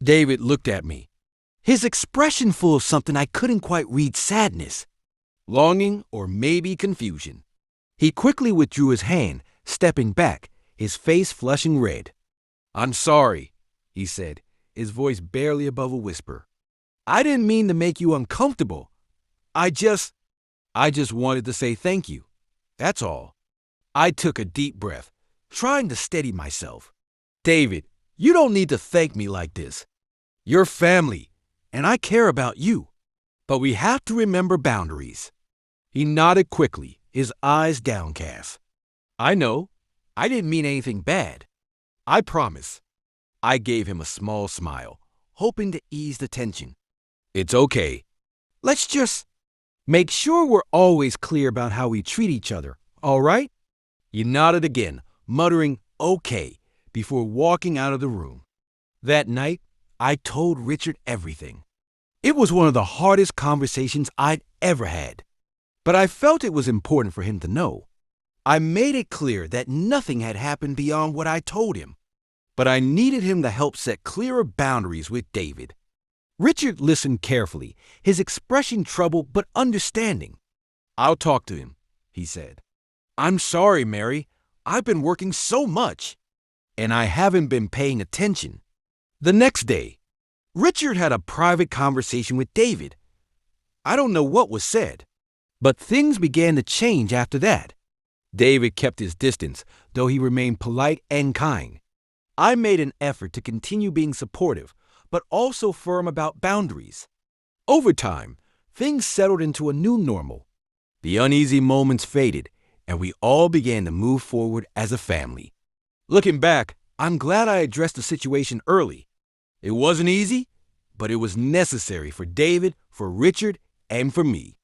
David looked at me, his expression full of something I couldn't quite read: sadness, longing, or maybe confusion. He quickly withdrew his hand, stepping back, his face flushing red. "I'm sorry," he said, his voice barely above a whisper. "I didn't mean to make you uncomfortable. I just wanted to say thank you. That's all." I took a deep breath, trying to steady myself. "David, you don't need to thank me like this. You're family, and I care about you. But we have to remember boundaries." He nodded quickly, his eyes downcast. "I know. I didn't mean anything bad. I promise." I gave him a small smile, hoping to ease the tension. "It's okay. Let's just make sure we're always clear about how we treat each other, all right?" He nodded again, muttering "okay" before walking out of the room. That night, I told Richard everything. It was one of the hardest conversations I'd ever had, but I felt it was important for him to know. I made it clear that nothing had happened beyond what I told him, but I needed him to help set clearer boundaries with David. Richard listened carefully, his expression troubled but understanding. "I'll talk to him," he said. "I'm sorry, Mary. I've been working so much, and I haven't been paying attention." The next day, Richard had a private conversation with David. I don't know what was said, but things began to change after that. David kept his distance, though he remained polite and kind. I made an effort to continue being supportive, but also firm about boundaries. Over time, things settled into a new normal. The uneasy moments faded, and we all began to move forward as a family. Looking back, I'm glad I addressed the situation early. It wasn't easy, but it was necessary for David, for Richard, and for me.